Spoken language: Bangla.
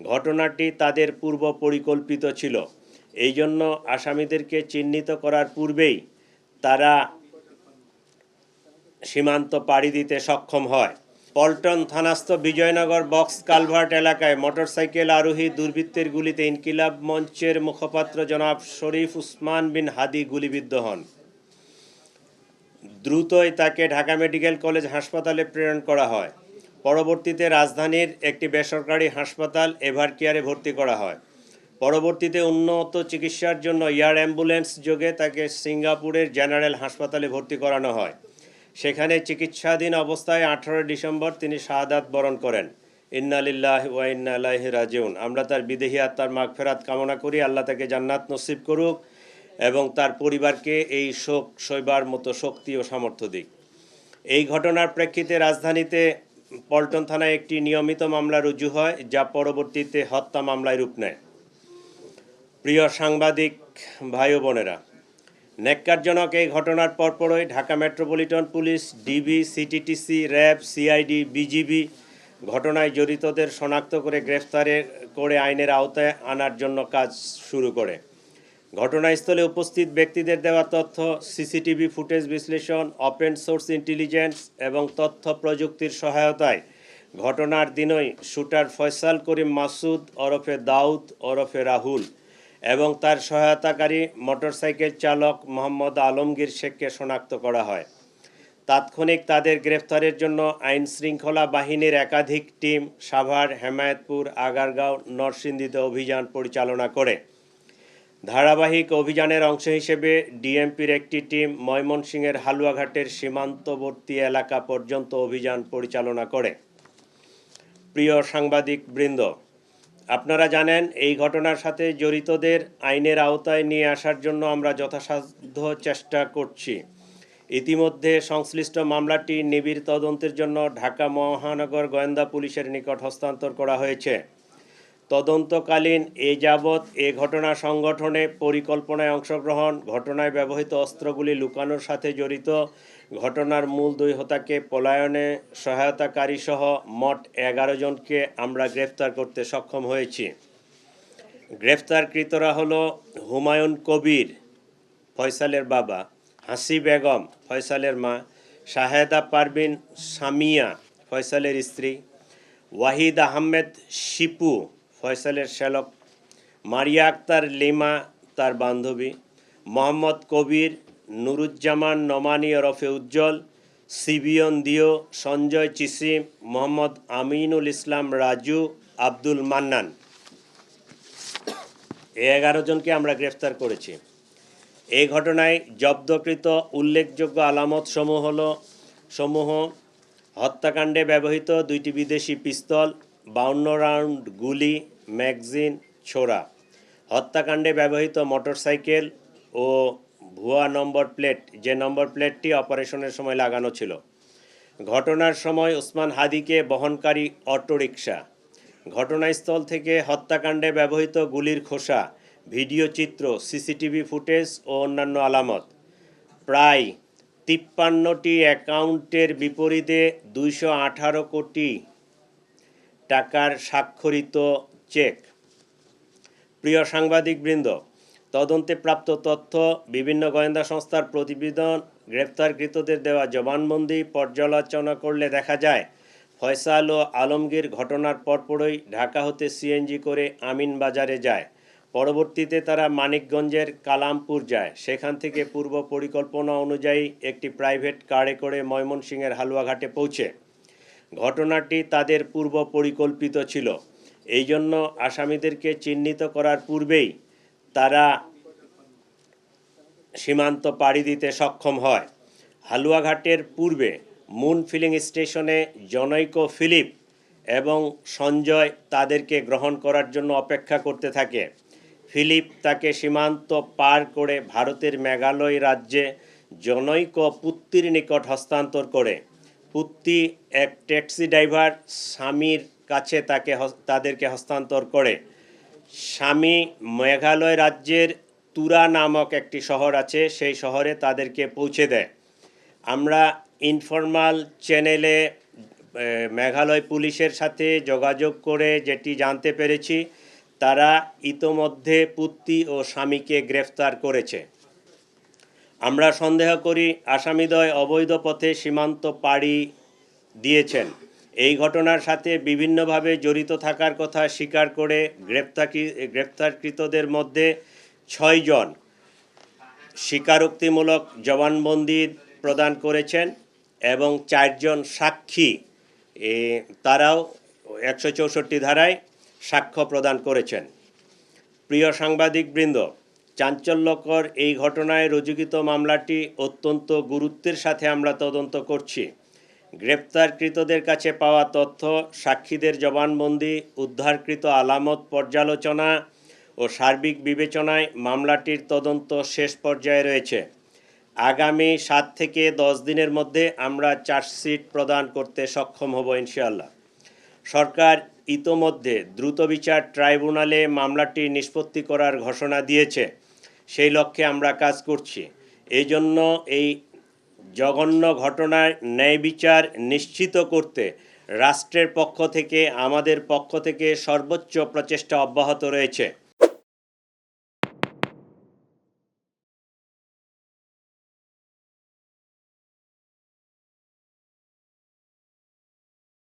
ঘটনাটি তাদের পূর্ব পরিকল্পিত ছিল। এই জন্য আসামিদেরকে চিহ্নিত করার পূর্বেই তারা সীমান্ত পাড়ি দিতে সক্ষম হয়। পল্টন থানাস্থ বিজয়নগর বক্স কালভার্ট এলাকায় মোটরসাইকেল আরোহী দুর্বৃত্তের গুলিতে ইনকিলাব মঞ্চের মুখপাত্র জনাব শরীফ উসমান বিন হাদি গুলিবিদ্ধ হন। দ্রুতই তাকে ঢাকা মেডিকেল কলেজ হাসপাতালে প্রেরণ করা হয়। পরবর্তীতে রাজধানীর একটি বেসরকারি হাসপাতাল এভারকেয়ারে ভর্তি করা হয়। পরবর্তীতে উন্নত চিকিৎসার জন্য এয়ার অ্যাম্বুলেন্স যোগে তাকে সিঙ্গাপুরের জেনারেল হাসপাতালে ভর্তি করানো হয়। সেখানে চিকিৎসাধীন অবস্থায় 18 ডিসেম্বর তিনি শাহাদাত বরণ করেন। ইন্না লিল্লাহি ওয়া ইন্না ইলাইহি রাজিউন। আমরা তার বিদেহী আত্মার মাগফিরাত কামনা করি, আল্লাহ তাকে জান্নাত নসিব করুক এবং তার পরিবারকে এই শোক সইবার মতো শক্তি ও সামর্থ্য দিক। এই ঘটনার প্রেক্ষিতে রাজধানীতে পল্টন থানায় একটি নিয়মিত মামলা রুজু হয়, যা পরবর্তীতে হত্যা মামলায় রূপ নেয়। প্রিয় সাংবাদিক ভাই ও বোনেরা, ন্যাক্কারজনক এই ঘটনার পরপরই Dhaka metropolitan police, DB, CTTC, RAB, CID, BGB ঘটনায় জড়িতদের শনাক্ত করে গ্রেফতার করে আইনের আওতায় আনার জন্য কাজ শুরু করে। ঘটনাস্থলে উপস্থিত ব্যক্তিদের দেওয়া তথ্য, সিসিটিভি ফুটেজ বিশ্লেষণ, ওপেন সোর্স ইন্টেলিজেন্স এবং তথ্য প্রযুক্তির সহায়তায় ঘটনার দিনই শুটার ফয়সাল করিম মাসুদ ওরফে দাউদ ওরফে রাহুল এবং তার সহায়তাকারী মোটরসাইকেল চালক মোহাম্মদ আলমগীর শেখকে শনাক্ত করা হয়। তাৎক্ষণিক তাদের গ্রেফতারের জন্য আইন শৃঙ্খলা বাহিনীর একাধিক টিম সাভার, হেমায়েতপুর, আগারগাঁও, নরসিংদীতে অভিযান পরিচালনা করে। ধারাবাহিক অভিযানের অংশ হিসেবে ডিএমপির একটি টিম ময়মনসিংহের হালুয়াঘাটের সীমান্তবর্তী এলাকা পর্যন্ত অভিযান পরিচালনা করে। প্রিয় সাংবাদিক বৃন্দ, আপনারা জানেন এই ঘটনার সাথে জড়িতদের আইনের আওতায় নিয়ে আসার জন্য আমরা যথাসাধ্য চেষ্টা করছি। ইতিমধ্যে সংশ্লিষ্ট মামলাটি নিবিড় তদন্তের জন্য ঢাকা মহানগর গোয়েন্দা পুলিশের নিকট হস্তান্তর করা হয়েছে। তদন্তকালীন এ যাবৎ এ ঘটনা সংগঠনে পরিকল্পনায় অংশগ্রহণ, ঘটনায় ব্যবহৃত অস্ত্রগুলি লুকানোর সাথে জড়িত, ঘটনার মূল দুই হোতাকে পলায়নে সহায়তাকারী সহ মোট 11 জনকে আমরা গ্রেফতার করতে সক্ষম হয়েছি। গ্রেফতারকৃতরা হলো হুমায়ুন কবির, ফয়সালের বাবা; হাসি বেগম, ফয়সালের মা; শাহেদা পারভিন সামিয়া, ফয়সালের স্ত্রী; ওয়াহিদ আহমেদ শিপু, ফয়সালের শ্যালক; মারিয়া আক্তার লিমা, তার বান্ধবী; মোহাম্মদ কবির, নুরুজ্জামান নোমানী ওরফে উজ্জ্বল, সিবিয়ন দিও, সঞ্জয় চিসিম, মোহাম্মদ আমিনুল ইসলাম রাজু, আব্দুল মান্নান। এই 11 জনকে আমরা গ্রেফতার করেছি। এই ঘটনায় জব্দকৃত উল্লেখযোগ্য আলামত সমূহ হত্যাকাণ্ডে ব্যবহৃত 2টি বিদেশি পিস্তল, 52 রাউন্ড গুলি, ম্যাগজিন, ছোরা; হত্যাকাণ্ডে ব্যবহৃত মোটরসাইকেল ও ভুয়া নম্বর প্লেট, যে নম্বর প্লেটটি অপারেশনের সময় লাগানো ছিল; ঘটনার সময় ওসমান হাদিকে বহনকারী অটোরিকশা; ঘটনাস্থল থেকে হত্যাকাণ্ডে ব্যবহৃত গুলির খোসা, ভিডিও চিত্র, সিসিটিভি ফুটেজ ও অন্যান্য আলামত; প্রায় 53টি অ্যাকাউন্টের বিপরীতে 218 কোটি টাকার স্বাক্ষরিত চেক। প্রিয় সাংবাদিকবৃন্দ, তদন্তে প্রাপ্ত তথ্য, বিভিন্ন গোয়েন্দা সংস্থার প্রতিবেদন, গ্রেফতারকৃতদের দেওয়া জবানবন্দি পর্যালোচনা করলে দেখা যায় ফয়সাল ও আলমগীর ঘটনার পরপরই ঢাকা হতে সিএনজি করে আমিনবাজারে যায়। পরবর্তীতে তারা মানিকগঞ্জের কালামপুর যায়। সেখান থেকে পূর্ব পরিকল্পনা অনুযায়ী একটি প্রাইভেট কারে করে ময়মনসিংহের হালুয়াঘাটে পৌঁছে। ঘটনাটি তাদের পূর্ব পরিকল্পিত ছিল। এই জন্য আসামিদেরকে চিহ্নিত করার পূর্বেই তারা সীমান্ত পাড়ি দিতে সক্ষম হয়। হালুয়াঘাটের পূর্বে মুন ফিলিং স্টেশনে জনৈক ফিলিপ এবং সঞ্জয় তাদেরকে গ্রহণ করার জন্য অপেক্ষা করতে থাকে। ফিলিপ তাকে সীমান্ত পার করে ভারতের মেঘালয় রাজ্যে জনৈক পুত্তির নিকট হস্তান্তর করে। পুত্তি এক ট্যাক্সি ড্রাইভার স্বামীর কাছে তাদেরকে হস্তান্তর করে। স্বামী মেঘালয় রাজ্যের তুরা নামক একটি শহর আছে, সেই শহরে তাদেরকে পৌঁছে দেয়। আমরা ইনফরমাল চ্যানেলে মেঘালয় পুলিশের সাথে যোগাযোগ করে যেটি জানতে পেরেছি, তারা ইতোমধ্যে পুত্তি ও স্বামীকে গ্রেফতার করেছে। আমরা সন্দেহ করি আসামিদ্বয় অবৈধ পথে সীমান্ত পাড়ি দিয়েছেন। এই ঘটনার সাথে বিভিন্নভাবে জড়িত থাকার কথা স্বীকার করে গ্রেপ্তারকৃতদের মধ্যে 6 জন স্বীকারোক্তিমূলক জবানবন্দি প্রদান করেছেন এবং 4 জন সাক্ষী তারাও 164 ধারায় সাক্ষ্য প্রদান করেছেন। প্রিয় সাংবাদিকবৃন্দ, চাঞ্চল্যকর এই ঘটনায় রুজুকৃত মামলাটি অত্যন্ত গুরুত্বের সাথে আমরা তদন্ত করছি। গ্রেপ্তারকৃতদের কাছে পাওয়া তথ্য, সাক্ষীদের জবানবন্দি, উদ্ধারকৃত আলামত পর্যালোচনা ও সার্বিক বিবেচনায় মামলাটির তদন্ত শেষ পর্যায়ে রয়েছে। আগামী 7 থেকে 10 দিনের মধ্যে আমরা চার্জশিট প্রদান করতে সক্ষম হব ইনশাআল্লাহ। সরকার ইতোমধ্যে দ্রুত বিচার ট্রাইব্যুনালে মামলাটি নিষ্পত্তি করার ঘোষণা দিয়েছে। সেই লক্ষ্যে আমরা কাজ করছি। এই জন্য এই জঘন্য ঘটনার ন্যায় বিচার নিশ্চিত করতে রাষ্ট্রের পক্ষ থেকে, আমাদের পক্ষ থেকে সর্বোচ্চ প্রচেষ্টা অব্যাহত রয়েছে।